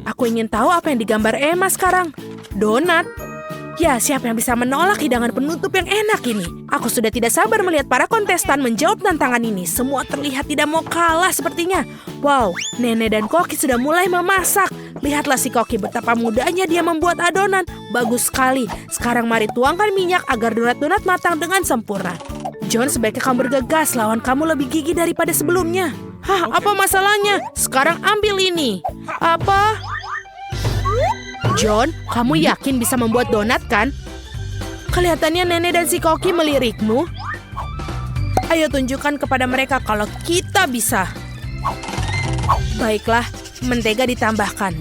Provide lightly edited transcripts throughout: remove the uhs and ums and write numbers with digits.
Aku ingin tahu apa yang digambar Emma sekarang. Donat. Ya, siapa yang bisa menolak hidangan penutup yang enak ini? Aku sudah tidak sabar melihat para kontestan menjawab tantangan ini. Semua terlihat tidak mau kalah sepertinya. Wow, Nenek dan Koki sudah mulai memasak. Lihatlah si Koki, betapa mudahnya dia membuat adonan. Bagus sekali. Sekarang mari tuangkan minyak agar donat-donat matang dengan sempurna. John, sebaiknya kamu bergegas. Lawan kamu lebih gigih daripada sebelumnya. Hah, apa masalahnya? Sekarang ambil ini. Apa? John, kamu yakin bisa membuat donat kan? Kelihatannya Nenek dan si Koki melirikmu. Ayo tunjukkan kepada mereka kalau kita bisa. Baiklah, mentega ditambahkan.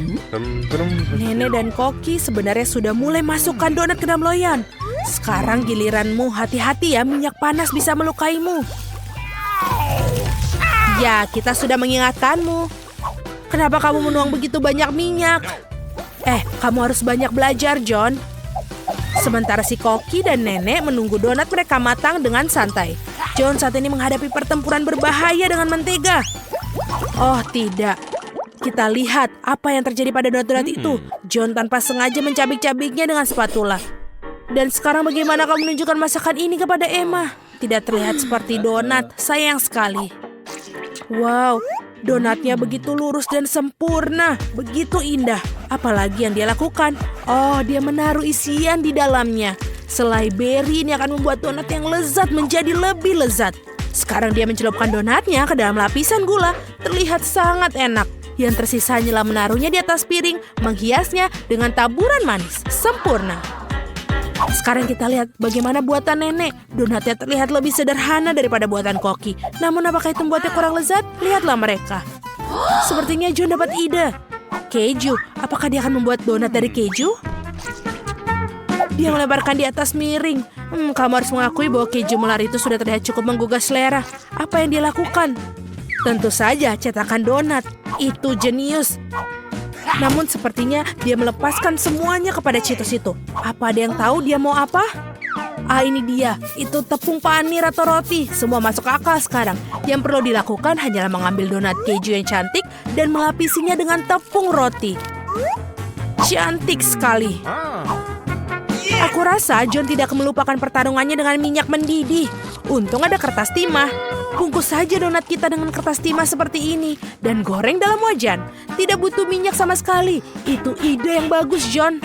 Nenek dan Koki sebenarnya sudah mulai masukkan donat ke dalam loyang. Sekarang giliranmu, hati-hati ya, minyak panas bisa melukaimu. Ya, kita sudah mengingatkanmu. Kenapa kamu menuang begitu banyak minyak? Kamu harus banyak belajar, John. Sementara si Koki dan Nenek menunggu donat mereka matang dengan santai. John saat ini menghadapi pertempuran berbahaya dengan mentega. Oh, tidak. Kita lihat apa yang terjadi pada donat-donat itu. John tanpa sengaja mencabik-cabiknya dengan spatula. Dan sekarang bagaimana kamu menunjukkan masakan ini kepada Emma? Tidak terlihat seperti donat, sayang sekali. Wow, donatnya begitu lurus dan sempurna, begitu indah. Apalagi yang dia lakukan? Oh, dia menaruh isian di dalamnya. Selai beri ini akan membuat donat yang lezat menjadi lebih lezat. Sekarang dia mencelupkan donatnya ke dalam lapisan gula. Terlihat sangat enak. Yang tersisa hanyalah menaruhnya di atas piring, menghiasnya dengan taburan manis. Sempurna. Sekarang kita lihat bagaimana buatan Nenek. Donatnya terlihat lebih sederhana daripada buatan Koki. Namun apakah itu membuatnya kurang lezat? Lihatlah mereka. Sepertinya John dapat ide. Keju, apakah dia akan membuat donat dari keju? Dia melebarkan di atas miring. Kamu harus mengakui bahwa keju melar itu sudah terlihat cukup menggugah selera. Apa yang dia lakukan? Tentu saja cetakan donat. Itu jenius. Namun sepertinya dia melepaskan semuanya kepada Cheetos itu. Apa ada yang tahu dia mau apa? Ini dia. Itu tepung panir atau roti. Semua masuk akal sekarang. Yang perlu dilakukan hanyalah mengambil donat keju yang cantik dan melapisinya dengan tepung roti. Cantik sekali. Aku rasa John tidak melupakan pertarungannya dengan minyak mendidih. Untung ada kertas timah. Bungkus saja donat kita dengan kertas timah seperti ini dan goreng dalam wajan. Tidak butuh minyak sama sekali. Itu ide yang bagus, John.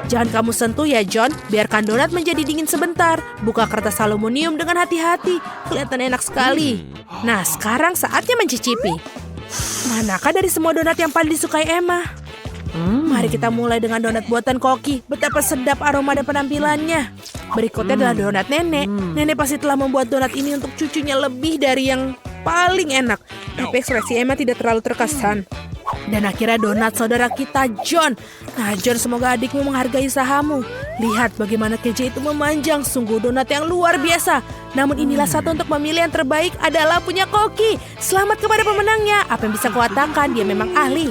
Jangan kamu sentuh ya, John. Biarkan donat menjadi dingin sebentar. Buka kertas aluminium dengan hati-hati. Kelihatan enak sekali. Nah, sekarang saatnya mencicipi. Manakah dari semua donat yang paling disukai Emma? Mari kita mulai dengan donat buatan Koki. Betapa sedap aroma dan penampilannya. Berikutnya adalah donat Nenek. Nenek pasti telah membuat donat ini untuk cucunya lebih dari yang paling enak. Tapi ekspresi Emma tidak terlalu terkesan. Dan akhirnya donat saudara kita, John. Nah, John, semoga adikmu menghargai usahamu. Lihat bagaimana keju itu memanjang. Sungguh donat yang luar biasa. Namun inilah satu untuk memilih yang terbaik adalah punya Koki. Selamat kepada pemenangnya. Apa yang bisa kukatakan, dia memang ahli.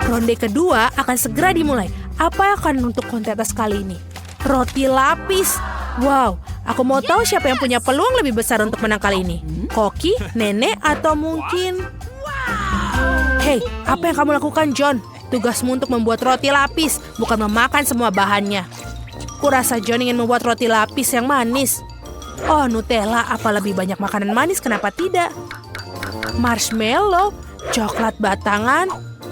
Ronde kedua akan segera dimulai. Apa akan untuk kontes kali ini? Roti lapis. Wow, aku mau tahu siapa yang punya peluang lebih besar untuk menang kali ini. Koki, Nenek, atau mungkin... Hei, apa yang kamu lakukan, John? Tugasmu untuk membuat roti lapis, bukan memakan semua bahannya. Kurasa John ingin membuat roti lapis yang manis. Oh, Nutella, apa lebih banyak makanan manis, kenapa tidak? Marshmallow, coklat batangan.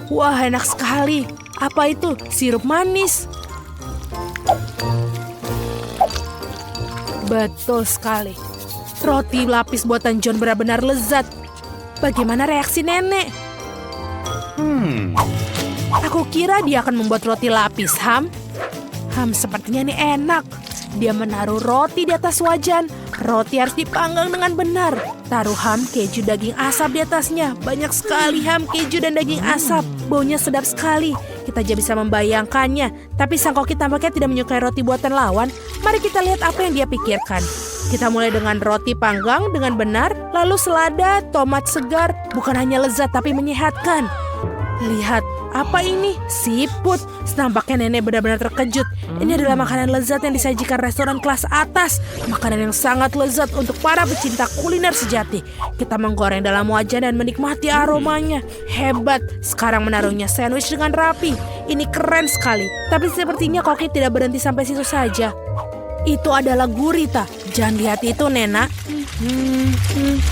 Wah, enak sekali. Apa itu? Sirup manis. Betul sekali. Roti lapis buatan John benar-benar lezat. Bagaimana reaksi Nenek? Aku kira dia akan membuat roti lapis, sepertinya ini enak. Dia menaruh roti di atas wajan. Roti harus dipanggang dengan benar. Taruh keju daging asap di atasnya. Banyak sekali keju dan daging asap. Baunya sedap sekali. Kita aja bisa membayangkannya. Tapi sang Koki tampaknya tidak menyukai roti buatan lawan. Mari kita lihat apa yang dia pikirkan. Kita mulai dengan roti panggang dengan benar. Lalu selada, tomat segar. Bukan hanya lezat tapi menyehatkan. Lihat, apa ini? Siput. Nampaknya nenek benar-benar terkejut. Ini adalah makanan lezat yang disajikan restoran kelas atas. Makanan yang sangat lezat untuk para pecinta kuliner sejati. Kita menggoreng dalam wajan dan menikmati aromanya. Hebat. Sekarang menaruhnya sandwich dengan rapi. Ini keren sekali. Tapi sepertinya Koki tidak berhenti sampai situ saja. Itu adalah gurita. Jangan lihat itu, Nena.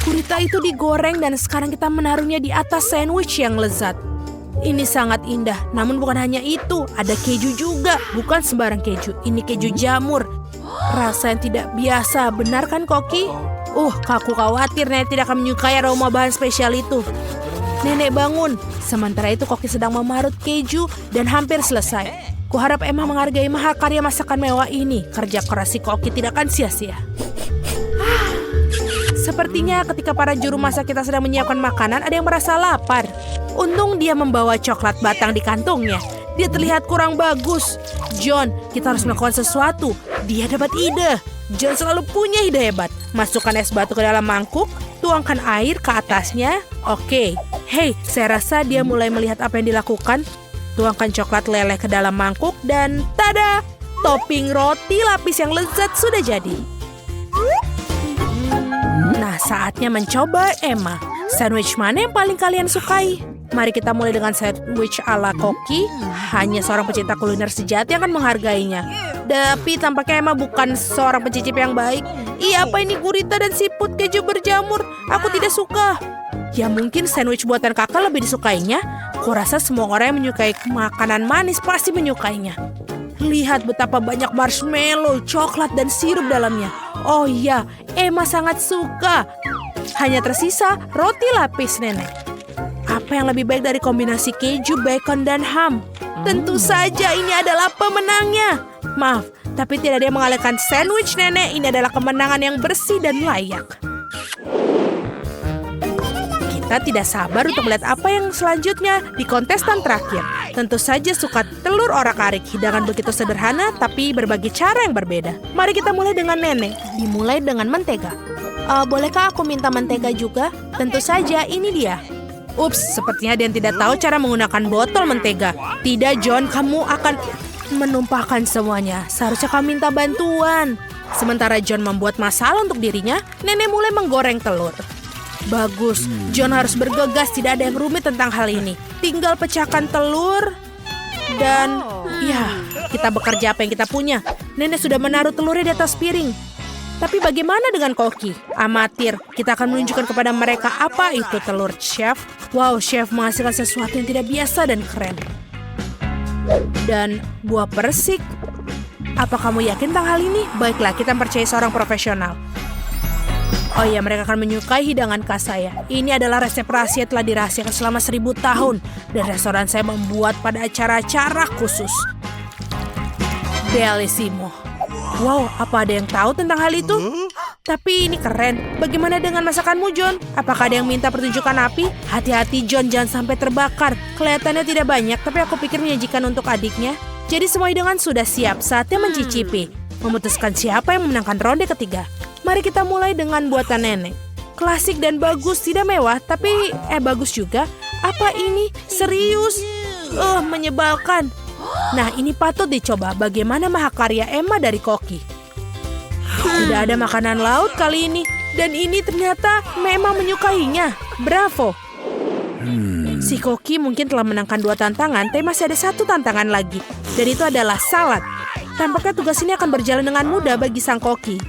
Gurita itu digoreng dan sekarang kita menaruhnya di atas sandwich yang lezat. Ini sangat indah, namun bukan hanya itu, ada keju juga, bukan sembarang keju, ini keju jamur. Rasa yang tidak biasa, benar kan Koki? Aku khawatir Nenek tidak akan menyukai aroma bahan spesial itu. Nenek bangun, sementara itu Koki sedang memarut keju dan hampir selesai. Kuharap Emma menghargai mahakarya masakan mewah ini, kerja keras si Koki tidak akan sia-sia. Sepertinya ketika para juru masak kita sedang menyiapkan makanan, ada yang merasa lapar. Untung dia membawa coklat batang di kantongnya. Dia terlihat kurang bagus. John, kita harus melakukan sesuatu. Dia dapat ide. John selalu punya ide hebat. Masukkan es batu ke dalam mangkuk, tuangkan air ke atasnya. Oke. Hei, saya rasa dia mulai melihat apa yang dilakukan. Tuangkan coklat leleh ke dalam mangkuk dan tada! Topping roti lapis yang lezat sudah jadi. Nah, saatnya mencoba Emma. Sandwich mana yang paling kalian sukai? Mari kita mulai dengan sandwich ala Koki. Hanya seorang pecinta kuliner sejati yang akan menghargainya. Tapi tampaknya Emma bukan seorang pencicip yang baik. Apa ini gurita dan siput keju berjamur? Aku tidak suka. Ya mungkin sandwich buatan kakak lebih disukainya. Kurasa semua orang yang menyukai makanan manis pasti menyukainya. Lihat betapa banyak marshmallow, coklat, dan sirup dalamnya. Oh iya, Emma sangat suka. Hanya tersisa roti lapis nenek. Apa yang lebih baik dari kombinasi keju, bacon, dan ham? Tentu saja ini adalah pemenangnya. Maaf, tapi tidak ada yang mengalahkan sandwich nenek. Ini adalah kemenangan yang bersih dan layak. Kita tidak sabar untuk melihat apa yang selanjutnya di kontestan terakhir. Tentu saja suka telur orak-arik, hidangan begitu sederhana tapi berbagai cara yang berbeda. Mari kita mulai dengan nenek. Dimulai dengan mentega. Bolehkah aku minta mentega juga? Tentu saja, ini dia. Ups, sepertinya dia tidak tahu cara menggunakan botol mentega. Tidak, John, kamu akan menumpahkan semuanya. Seharusnya kamu minta bantuan. Sementara John membuat masalah untuk dirinya, nenek mulai menggoreng telur. Bagus, John harus bergegas, tidak ada yang rumit tentang hal ini. Tinggal pecahkan telur dan ya, kita bekerja apa yang kita punya. Nenek sudah menaruh telurnya di atas piring. Tapi bagaimana dengan Koki? Amatir, kita akan menunjukkan kepada mereka apa itu telur, Chef. Wow, Chef menghasilkan sesuatu yang tidak biasa dan keren. Dan buah persik. Apa kamu yakin tentang hal ini? Baiklah, kita percaya seorang profesional. Oh iya, mereka akan menyukai hidangan khas saya. Ini adalah resep rahasia telah dirahasiakan selama 1000 tahun. Dan restoran saya membuat pada acara-acara khusus. Bellissimo. Wow, apa ada yang tahu tentang hal itu? Tapi ini keren. Bagaimana dengan masakanmu, John? Apakah ada yang minta pertunjukan api? Hati-hati, John, jangan sampai terbakar. Kelihatannya tidak banyak, tapi aku pikir menyajikan untuk adiknya. Jadi semua hidangan sudah siap, saatnya mencicipi. Memutuskan siapa yang memenangkan ronde ketiga. Mari kita mulai dengan buatan nenek. Klasik dan bagus, tidak mewah, tapi bagus juga. Apa ini? Serius? Menyebalkan. Nah, ini patut dicoba. Bagaimana mahakarya Emma dari Koki? Tidak ada makanan laut kali ini. Dan ini ternyata Emma menyukainya. Bravo. Si Koki mungkin telah menangkan 2 tantangan, tapi masih ada 1 tantangan lagi. Dan itu adalah salad. Tampaknya tugas ini akan berjalan dengan mudah bagi sang Koki.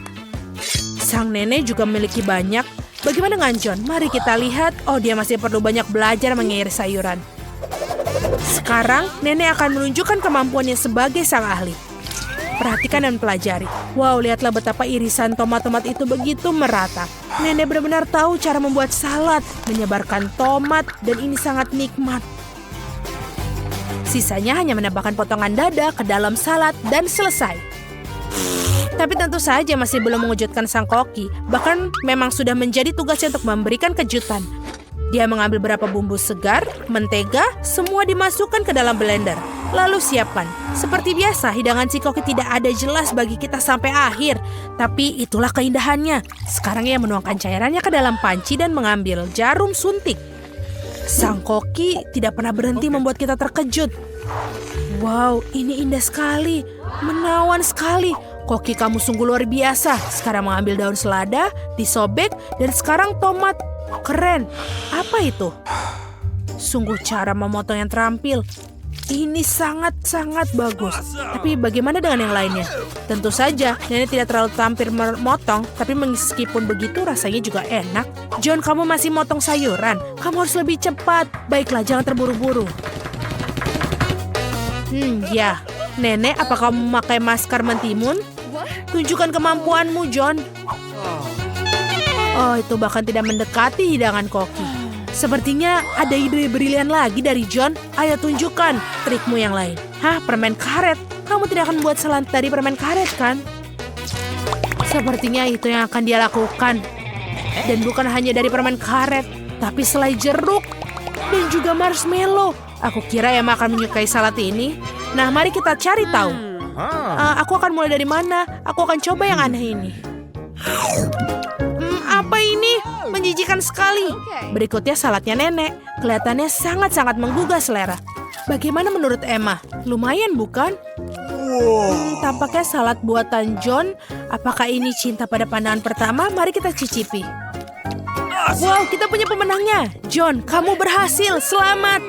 Sang nenek juga memiliki banyak. Bagaimana dengan John? Mari kita lihat. Oh, dia masih perlu banyak belajar mengiris sayuran. Sekarang, nenek akan menunjukkan kemampuannya sebagai sang ahli. Perhatikan dan pelajari. Wow, lihatlah betapa irisan tomat-tomat itu begitu merata. Nenek benar-benar tahu cara membuat salad, menyebarkan tomat, dan ini sangat nikmat. Sisanya hanya menambahkan potongan dada ke dalam salad dan selesai. Tapi tentu saja masih belum mengejutkan sang Koki. Bahkan memang sudah menjadi tugasnya untuk memberikan kejutan. Dia mengambil beberapa bumbu segar, mentega, semua dimasukkan ke dalam blender. Lalu siapkan. Seperti biasa, hidangan si Koki tidak ada jelas bagi kita sampai akhir. Tapi itulah keindahannya. Sekarang ia menuangkan cairannya ke dalam panci dan mengambil jarum suntik. Sang koki tidak pernah berhenti membuat kita terkejut. Wow, ini indah sekali. Menawan sekali. Koki kamu sungguh luar biasa. Sekarang mengambil daun selada, disobek, dan sekarang tomat. Keren. Apa itu? Sungguh cara memotong yang terampil. Ini sangat-sangat bagus. Tapi bagaimana dengan yang lainnya? Tentu saja, nenek tidak terlalu terampil memotong, tapi meskipun begitu rasanya juga enak. John, kamu masih motong sayuran. Kamu harus lebih cepat. Baiklah, jangan terburu-buru. Ya. Nenek, apa kamu memakai maskar mentimun? Tunjukkan kemampuanmu, John. Oh, itu bahkan tidak mendekati hidangan koki. Sepertinya ada ide brilian lagi dari John. Ayo tunjukkan trikmu yang lain. Hah, permen karet? Kamu tidak akan buat salad dari permen karet, kan? Sepertinya itu yang akan dia lakukan. Dan bukan hanya dari permen karet, tapi selai jeruk dan juga marshmallow. Aku kira Emma akan menyukai salad ini. Nah, mari kita cari tahu. Aku akan mulai dari mana? Aku akan coba yang aneh ini. Apa ini? Menjijikan sekali. Berikutnya saladnya nenek. Kelihatannya sangat-sangat menggugah selera. Bagaimana menurut Emma? Lumayan bukan? Tampaknya salad buatan John. Apakah ini cinta pada pandangan pertama? Mari kita cicipi. Wow, kita punya pemenangnya. John, kamu berhasil. Selamat.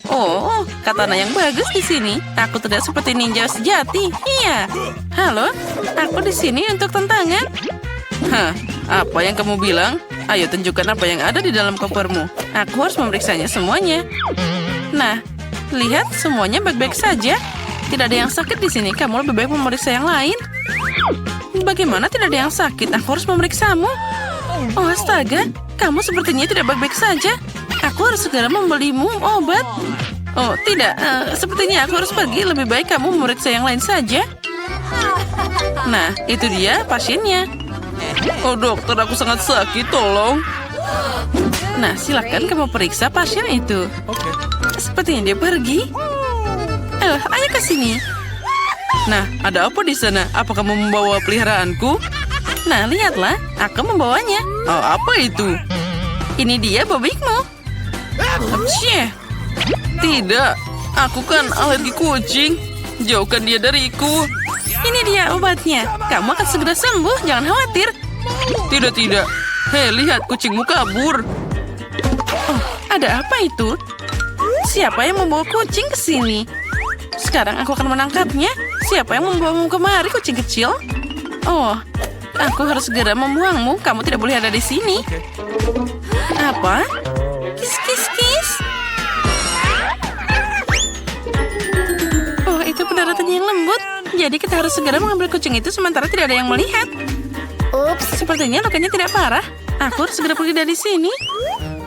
Oh, katana yang bagus di sini. Aku tidak seperti ninja sejati. Iya. Halo, aku di sini untuk tantangan. Hah, apa yang kamu bilang? Ayo tunjukkan apa yang ada di dalam kopermu. Aku harus memeriksanya semuanya. Nah, lihat semuanya baik-baik saja. Tidak ada yang sakit di sini. Kamu lebih baik memeriksa yang lain. Bagaimana tidak ada yang sakit? Aku harus memeriksamu. Oh, astaga. Kamu sepertinya tidak baik-baik saja. Aku harus segera membelimu obat. Oh, tidak. Sepertinya aku harus pergi. Lebih baik kamu memeriksa yang lain saja. Nah, itu dia pasiennya. Oh, dokter, aku sangat sakit. Tolong. Nah, silakan kamu periksa pasien itu. Sepertinya dia pergi. Ayo ke sini. Nah, ada apa di sana? Apa kamu membawa peliharaanku? Nah, lihatlah. Aku membawanya. Oh, apa itu? Ini dia bobikmu. Cie. Tidak, aku kan alergi kucing. Jauhkan dia dariku. Ini dia obatnya. Kamu akan segera sembuh, jangan khawatir. Tidak. Hei, lihat kucingmu kabur. Oh, ada apa itu? Siapa yang membawa kucing ke sini? Sekarang aku akan menangkapnya. Siapa yang membawamu kemari, kucing kecil? Oh, aku harus segera membuangmu. Kamu tidak boleh ada di sini. Apa? Kis. Oh, itu pendaratannya yang lembut. Jadi kita harus segera mengambil kucing itu sementara tidak ada yang melihat. Ups, sepertinya lukanya tidak parah. Aku harus segera pergi dari sini.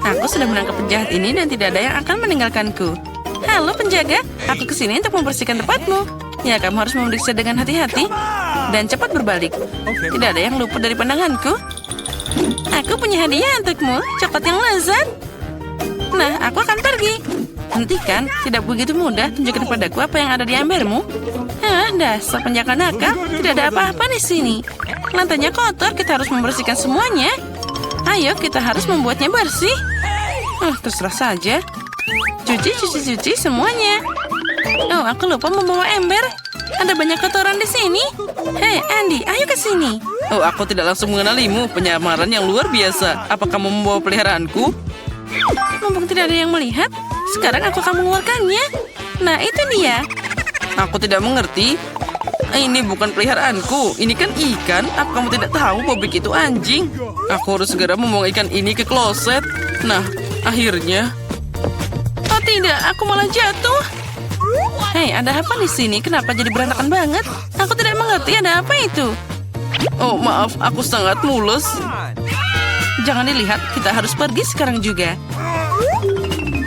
Aku sudah menangkap penjahat ini dan tidak ada yang akan meninggalkanku. Halo penjaga, aku kesini untuk membersihkan tempatmu. Ya, kamu harus memeriksa dengan hati-hati dan cepat berbalik. Tidak ada yang luput dari pandanganku. Aku punya hadiah untukmu, coklat yang lezat. Nah, aku akan pergi. Hentikan, tidak begitu mudah. Tunjukkan padaku apa yang ada di embermu. Dasar penjaga nakal. Tidak ada apa-apa di sini. Lantainya kotor, kita harus membersihkan semuanya. Ayo, kita harus membuatnya bersih. Terserah saja. Cuci semuanya. Oh, aku lupa membawa ember. Ada banyak kotoran di sini. Hei, Andy, ayo ke sini. Oh, aku tidak langsung mengenalimu. Penyamaran yang luar biasa. Apa kamu membawa peliharaanku? Mumpung tidak ada yang melihat, sekarang aku akan mengeluarkannya. Nah, itu dia. Aku tidak mengerti. Ini bukan peliharaanku. Ini kan ikan. Apa kamu tidak tahu Bobik itu anjing? Aku harus segera membuang ikan ini ke kloset. Nah, akhirnya. Oh tidak, aku malah jatuh. Hei, ada apa di sini? Kenapa jadi berantakan banget? Aku tidak mengerti ada apa itu. Oh, maaf, aku sangat mules. Jangan dilihat, kita harus pergi sekarang juga.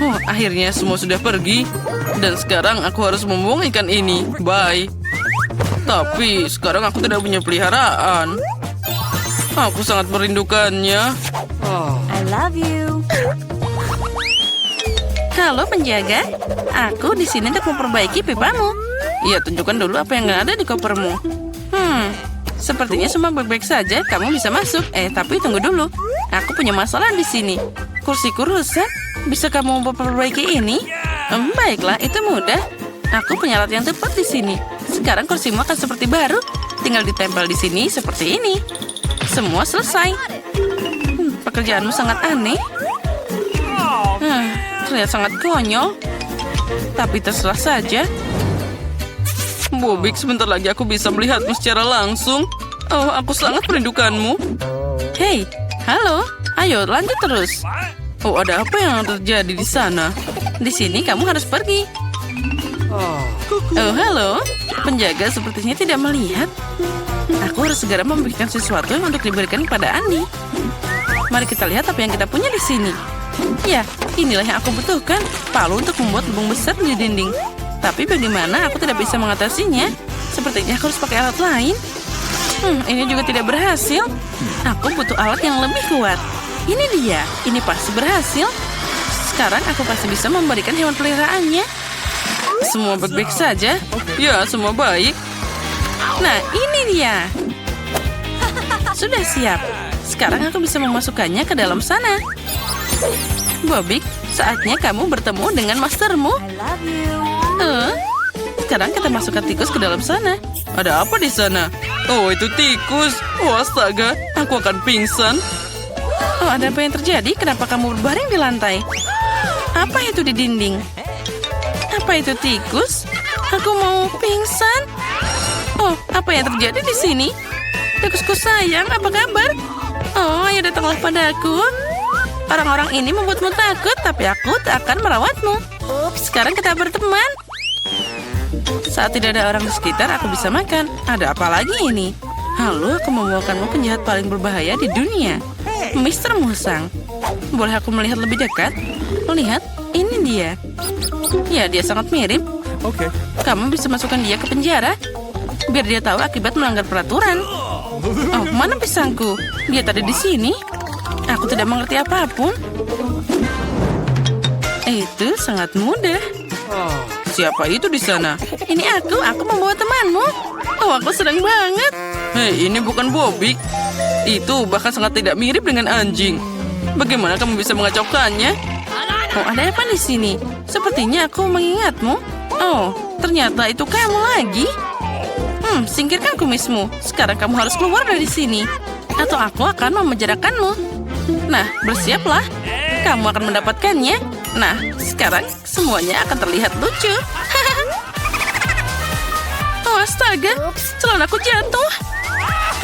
Oh, akhirnya semua sudah pergi. Dan sekarang aku harus membuang ikan ini. Bye. Tapi sekarang aku tidak punya peliharaan. Aku sangat merindukannya. I love you. Halo penjaga, aku di sini untuk memperbaiki pipamu. Iya, tunjukkan dulu apa yang ada di kopermu. Sepertinya semua baik-baik saja. Kamu bisa masuk. Tapi tunggu dulu. Aku punya masalah di sini. Kursiku rusak. bisa kamu memperbaiki ini? Baiklah, itu mudah. Aku punya alat yang tepat di sini. Sekarang kursimu akan seperti baru. Tinggal ditempel di sini seperti ini. Semua selesai. Pekerjaanmu sangat aneh. Terlihat sangat konyol. Tapi terserah saja. Bobik, sebentar lagi aku bisa melihatmu secara langsung. Oh, aku sangat merindukanmu. Hei, halo. Ayo, lanjut terus. Oh, ada apa yang terjadi di sana? Di sini kamu harus pergi. Oh, halo. Penjaga sepertinya tidak melihat. Aku harus segera memberikan sesuatu yang untuk diberikan kepada Andi. Mari kita lihat apa yang kita punya di sini. Ya, inilah yang aku butuhkan. Palu untuk membuat lubang besar di dinding. Tapi bagaimana aku tidak bisa mengatasinya? Sepertinya aku harus pakai alat lain. Ini juga tidak berhasil. Aku butuh alat yang lebih kuat. Ini dia. Ini pasti berhasil. Sekarang aku pasti bisa memberikan hewan peliharaannya. Semua baik-baik saja. Ya, semua baik. Nah, ini dia. Sudah siap. Sekarang aku bisa memasukkannya ke dalam sana. Bobik, saatnya kamu bertemu dengan mastermu. I love you. Sekarang kita masukkan tikus ke dalam sana. Ada apa di sana? Oh, itu tikus. Oh, astaga, aku akan pingsan. Oh, ada apa yang terjadi? Kenapa kamu berbaring di lantai? Apa itu di dinding? Apa itu tikus? Aku mau pingsan. Oh, apa yang terjadi di sini? Tikusku sayang, apa kabar? Oh, ayo datanglah padaku. Orang-orang ini membuatmu takut, tapi aku tak akan merawatmu. Sekarang kita berteman. Saat tidak ada orang di sekitar, aku bisa makan. Ada apa lagi ini? Halo, aku membawakanmu penjahat paling berbahaya di dunia. Mr. Musang. Boleh aku melihat lebih dekat? Lihat, ini dia. Ya, dia sangat mirip. Oke. Kamu bisa masukkan dia ke penjara. Biar dia tahu akibat melanggar peraturan. Oh, mana pisangku? Dia tadi di sini. Aku tidak mengerti apapun. Itu sangat mudah. Siapa itu di sana? Ini aku membawa temanmu. Oh, aku senang banget. Hei, ini bukan Bobik. Itu bahkan sangat tidak mirip dengan anjing. Bagaimana kamu bisa mengacaukannya? Oh, ada apa di sini? Sepertinya aku mengingatmu. Oh, ternyata itu kamu lagi. Singkirkan kumismu. Sekarang kamu harus keluar dari sini. Atau aku akan memenjarakanmu. Nah, bersiaplah. Kamu akan mendapatkannya. Nah, sekarang semuanya akan terlihat lucu. Oh, astaga. Celanaku jatuh.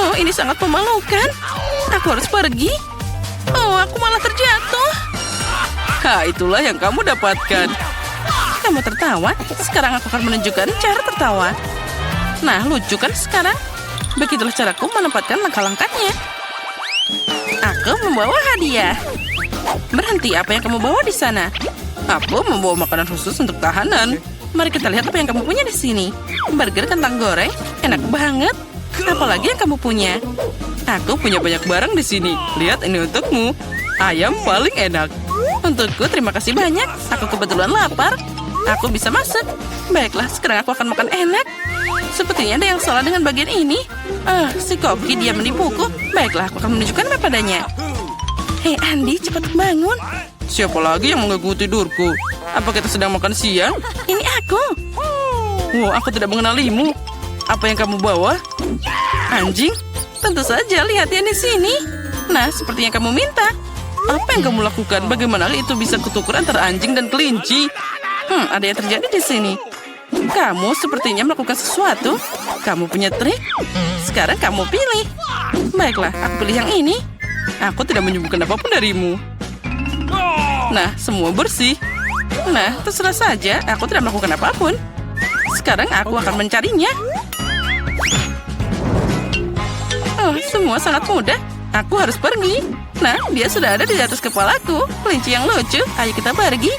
Oh, ini sangat memalukan. Aku harus pergi. Oh, aku malah terjatuh. Itulah yang kamu dapatkan. Kamu tertawa. Sekarang aku akan menunjukkan cara tertawa. Nah, lucu kan sekarang? Begitulah caraku menempatkan langkah-langkahnya. Aku membawa hadiah. Berhenti, apa yang kamu bawa di sana? Aku membawa makanan khusus untuk tahanan. Mari kita lihat apa yang kamu punya di sini. Burger kentang goreng, enak banget. Apalagi yang kamu punya? Aku punya banyak barang di sini. Lihat, ini untukmu. Ayam paling enak. Untukku, terima kasih banyak. Aku kebetulan lapar. Aku bisa masuk. Baiklah, sekarang aku akan makan enak. Sepertinya ada yang salah dengan bagian ini. Si Koki dia menipuku. Baiklah, aku akan menunjukkan padanya. Hei Andi, cepat bangun. Siapa lagi yang mengganggu tidurku? Apa kita sedang makan siang? Ini aku. Wow, aku tidak mengenalimu. Apa yang kamu bawa? Anjing? Tentu saja, lihat ya di sini. Nah, seperti yang kamu minta. Apa yang kamu lakukan? Bagaimana itu bisa kutukur antara anjing dan kelinci? Ada yang terjadi di sini. Kamu sepertinya melakukan sesuatu. Kamu punya trik. Sekarang kamu pilih. Baiklah, aku pilih yang ini. Aku tidak menyembuhkan apapun darimu. Nah, semua bersih. Nah, terserah saja. Aku tidak melakukan apapun. Sekarang aku akan mencarinya. Oh, semua sangat mudah. Aku harus pergi. Nah, dia sudah ada di atas kepalaku. Kelinci yang lucu. Ayo kita pergi.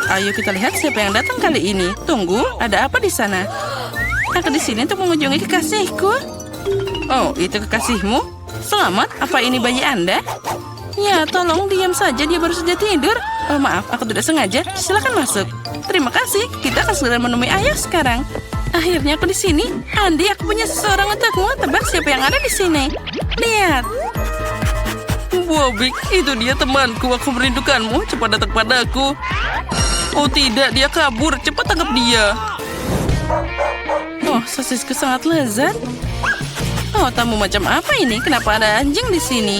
Ayo kita lihat siapa yang datang kali ini. Tunggu, ada apa di sana? Aku di sini untuk mengunjungi kekasihku. Oh, itu kekasihmu? Selamat, apa ini bayi Anda? Ya, tolong diam saja, dia baru saja tidur. Oh, maaf, aku tidak sengaja. Silakan masuk. Terima kasih, kita akan segera menemui ayah sekarang. Akhirnya aku di sini. Andi, aku punya seseorang untukmu. Tebak siapa yang ada di sini. Lihat. Bobby, itu dia temanku. Aku merindukanmu. Cepat datang padaku. Oh tidak, dia kabur. Cepat tangkap dia. Oh, sosisku sangat lezat. Oh, tamu macam apa ini? Kenapa ada anjing di sini?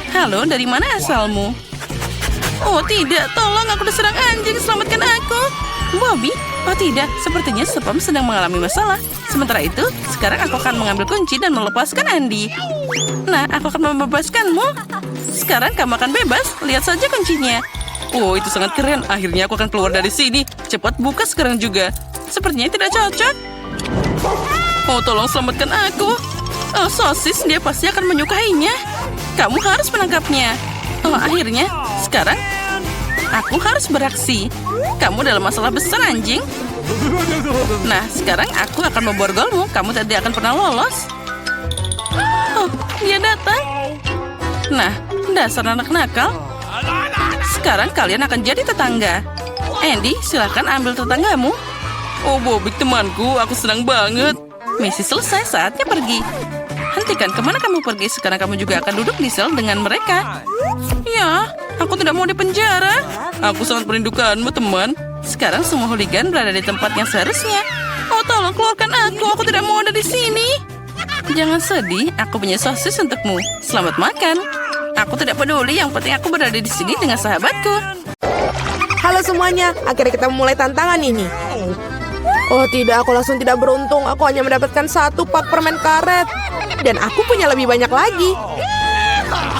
Halo, dari mana asalmu? Oh tidak, tolong, aku diserang anjing. Selamatkan aku. Bobby, oh tidak, sepertinya Spam sedang mengalami masalah. Sementara itu, sekarang aku akan mengambil kunci dan melepaskan Andy. Nah, aku akan membebaskanmu. Sekarang kamu akan bebas. Lihat saja kuncinya. Oh, itu sangat keren. Akhirnya aku akan keluar dari sini. Cepat buka sekarang juga. Sepertinya tidak cocok. Oh, tolong selamatkan aku. Oh, sosis, dia pasti akan menyukainya. Kamu harus menangkapnya. Oh, akhirnya, sekarang aku harus beraksi. Kamu dalam masalah besar, anjing. Nah, sekarang aku akan memborgolmu. Kamu tidak akan pernah lolos. Oh, dia datang. Nah, dasar anak nakal. Sekarang kalian akan jadi tetangga. Andy, silakan ambil tetanggamu. Oh, Bobby temanku, aku senang banget. Misi selesai, saatnya pergi. Hentikan, kemana kamu pergi? Sekarang kamu juga akan duduk di sel dengan mereka. Ya, aku tidak mau di penjara. Aku sangat merindukanmu, teman. Sekarang semua hooligan berada di tempat yang seharusnya. Oh, tolong keluarkan aku. Aku tidak mau ada di sini. Jangan sedih, aku punya sosis untukmu. Selamat makan. Aku tidak peduli, yang penting aku berada di sini dengan sahabatku. Halo semuanya, akhirnya kita memulai tantangan ini. Oh tidak, aku langsung tidak beruntung. Aku hanya mendapatkan 1 pak permen karet. Dan aku punya lebih banyak lagi.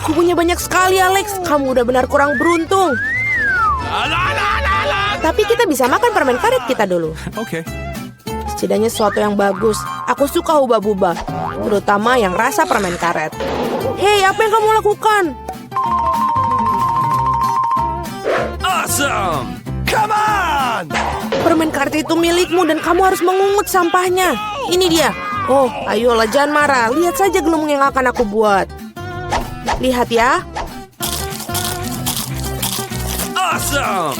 Aku punya banyak sekali, Alex. Kamu udah benar kurang beruntung. Tapi kita bisa makan permen karet kita dulu. Okay. Setidaknya sesuatu yang bagus. Aku suka hubah-bubah, terutama yang rasa permen karet. Hei, apa yang kamu lakukan? Awesome! Come on! Permen karet itu milikmu dan kamu harus mengungut sampahnya. Ini dia. Oh, ayolah jangan marah. Lihat saja gelembung yang akan aku buat. Lihat ya. Awesome!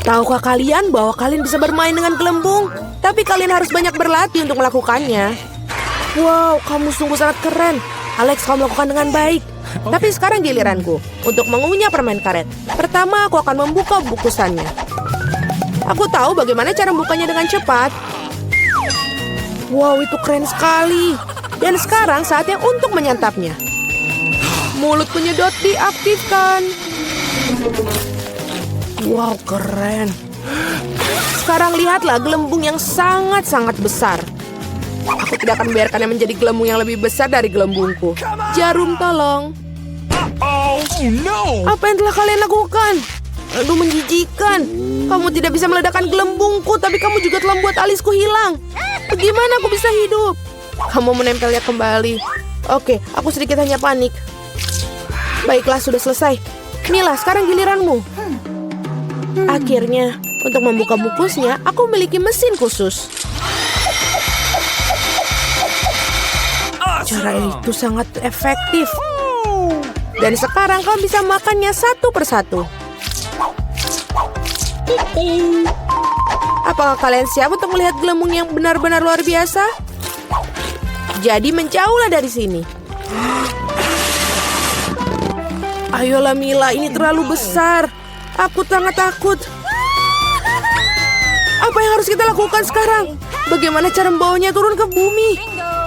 Tahukah kalian bahwa kalian bisa bermain dengan gelembung? Tapi kalian harus banyak berlatih untuk melakukannya. Wow, kamu sungguh sangat keren. Alex, kamu melakukan dengan baik. Tapi sekarang giliranku untuk mengunyah permen karet. Pertama, aku akan membuka bungkusannya. Aku tahu bagaimana cara membukanya dengan cepat. Wow, itu keren sekali. Dan sekarang saatnya untuk menyantapnya. Mulut penyedot diaktifkan. Wow, keren. Sekarang lihatlah gelembung yang sangat-sangat besar. Aku tidak akan membiarkannya menjadi gelembung yang lebih besar dari gelembungku. Jarum, tolong. Oh no! Apa yang telah kalian lakukan? Aduh, menjijikan. Kamu tidak bisa meledakkan gelembungku, tapi kamu juga telah membuat alisku hilang. Bagaimana aku bisa hidup? Kamu menempelnya kembali. Oke, aku sedikit hanya panik. Baiklah, sudah selesai. Mila, sekarang giliranmu. Akhirnya, untuk membuka bungkusnya, aku memiliki mesin khusus. Cara itu sangat efektif. Dan sekarang kamu bisa makannya satu persatu. Apakah kalian siap untuk melihat gelembung yang benar-benar luar biasa? Jadi menjauhlah dari sini. Ayolah Mila, ini terlalu besar. Aku sangat takut. Apa yang harus kita lakukan sekarang? Bagaimana cara membawanya turun ke bumi?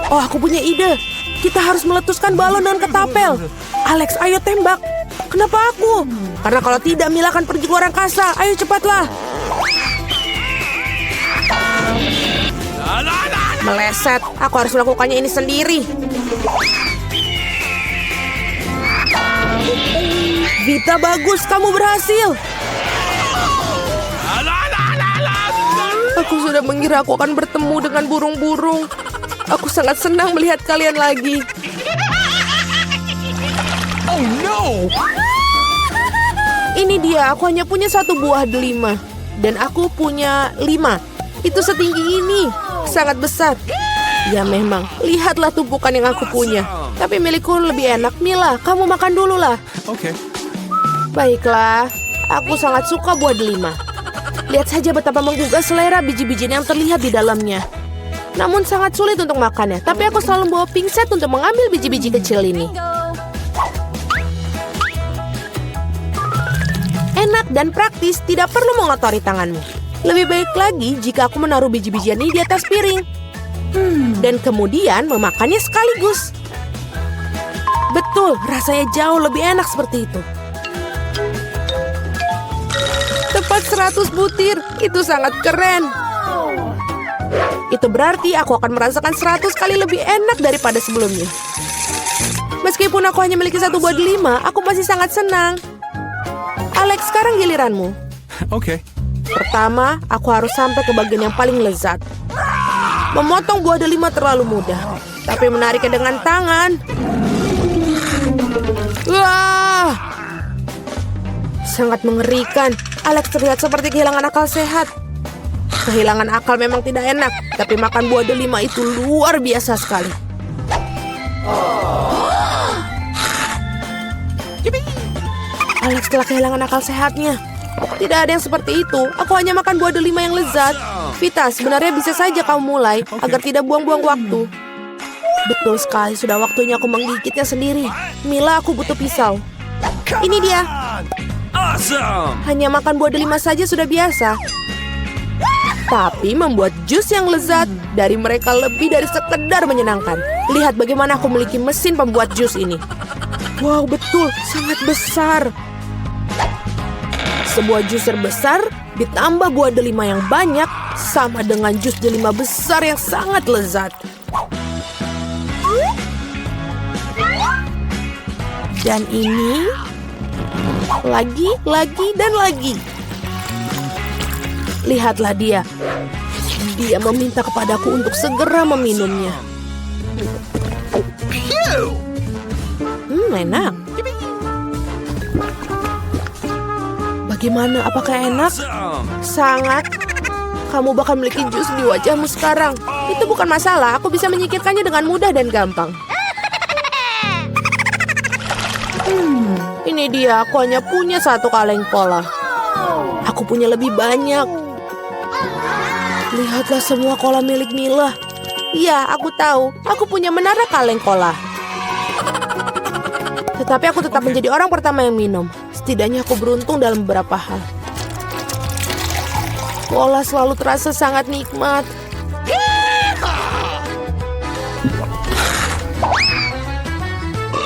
Oh, aku punya ide. Kita harus meletuskan balon dengan ketapel. Alex, ayo tembak. Kenapa aku? Karena kalau tidak, Mila akan pergi ke luar angkasa. Ayo cepatlah. Meleset. Aku harus melakukannya ini sendiri. Vita, bagus. Kamu berhasil. Aku sudah mengira aku akan bertemu dengan burung-burung. Aku sangat senang melihat kalian lagi. Oh no! Ini dia, aku hanya punya 1 buah delima. Dan aku punya 5. Itu setinggi ini. Sangat besar. Ya memang, lihatlah tumpukan yang aku punya. Tapi milikku lebih enak. Mila, kamu makan dulu lah. Okay. Baiklah, aku sangat suka buah delima. Lihat saja betapa menggugah selera biji-bijian yang terlihat di dalamnya. namun sangat sulit untuk makannya. Tapi aku selalu bawa pinset untuk mengambil biji-biji kecil ini. Enak dan praktis, tidak perlu mengotori tanganmu. Lebih baik lagi jika aku menaruh biji-bijian ini di atas piring. Dan kemudian memakannya sekaligus. Betul, rasanya jauh lebih enak seperti itu. Tepat 100 butir, itu sangat keren. Itu berarti aku akan merasakan 100 kali lebih enak daripada sebelumnya. Meskipun aku hanya memiliki 1 buah delima, aku masih sangat senang. Alex, sekarang giliranmu. Okay. Pertama, aku harus sampai ke bagian yang paling lezat. Memotong buah delima terlalu mudah, tapi menariknya dengan tangan. Wah! Sangat mengerikan. Alex terlihat seperti kehilangan akal sehat. Kehilangan akal memang tidak enak, tapi makan buah delima itu luar biasa sekali. Alex telah kehilangan akal sehatnya. Tidak ada yang seperti itu. Aku hanya makan buah delima yang lezat. Vita, sebenarnya bisa saja kamu mulai agar tidak buang-buang waktu. Betul sekali, sudah waktunya aku menggigitnya sendiri. Mila, aku butuh pisau. Ini dia. Awesome! Hanya makan buah delima saja sudah biasa. Tapi membuat jus yang lezat dari mereka lebih dari sekedar menyenangkan. Lihat bagaimana aku memiliki mesin pembuat jus ini. Wow, betul, sangat besar. Sebuah juicer besar ditambah buah delima yang banyak sama dengan jus delima besar yang sangat lezat. Dan ini lagi dan lagi. Lihatlah dia. Dia meminta kepadaku untuk segera meminumnya. Enak. Bagaimana? Apakah enak? Sangat. Kamu bakal memiliki jus di wajahmu sekarang. Itu bukan masalah. Aku bisa menyingkirkannya dengan mudah dan gampang. Ini dia. Aku hanya punya 1 kaleng cola. Aku punya lebih banyak. Lihatlah semua cola milik Mila. Iya, aku tahu. Aku punya menara kaleng cola. Tetapi aku tetap menjadi orang pertama yang minum. Setidaknya aku beruntung dalam beberapa hal. Cola selalu terasa sangat nikmat.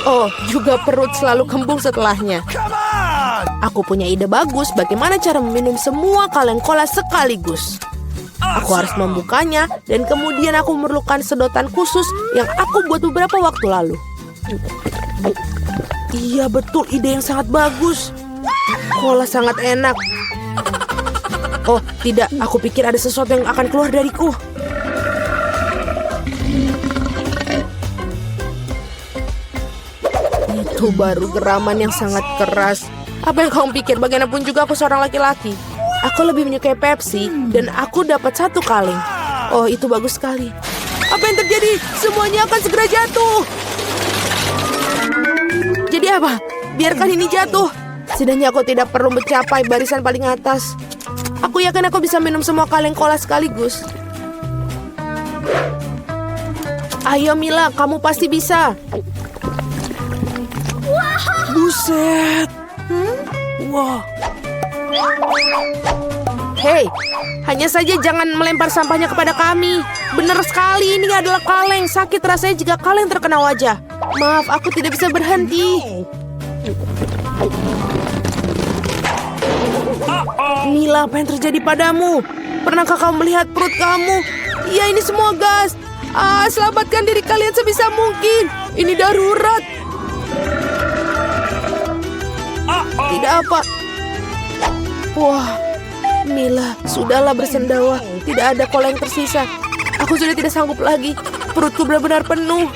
Oh, juga perut selalu kembung setelahnya. Aku punya ide bagus bagaimana cara meminum semua kaleng cola sekaligus. Aku harus membukanya dan kemudian aku memerlukan sedotan khusus yang aku buat beberapa waktu lalu. Iya, betul, ide yang sangat bagus. Cola sangat enak. Oh, tidak, aku pikir ada sesuatu yang akan keluar dariku. Itu baru geraman yang sangat keras. Apa yang kamu pikir? Bagaimanapun juga aku seorang laki-laki. Aku lebih menyukai Pepsi dan aku dapat 1 kaleng. Oh, itu bagus sekali. Apa yang terjadi? Semuanya akan segera jatuh. Jadi apa? Biarkan ini jatuh. Setidaknya aku tidak perlu mencapai barisan paling atas. Aku yakin aku bisa minum semua kaleng cola sekaligus. Ayo Mila, kamu pasti bisa. Buset. Wah. Hei, hanya saja jangan melempar sampahnya kepada kami. Benar sekali, ini adalah kaleng. Sakit rasanya jika kaleng terkena wajah. Maaf, aku tidak bisa berhenti. Mila, apa yang terjadi padamu? Pernahkah kamu melihat perut kamu? Iya, ini semua gas. Selamatkan diri kalian sebisa mungkin. Ini darurat. Tidak apa. Wah, Mila, sudahlah bersendawa. Tidak ada cola yang tersisa. Aku sudah tidak sanggup lagi. Perutku benar-benar penuh.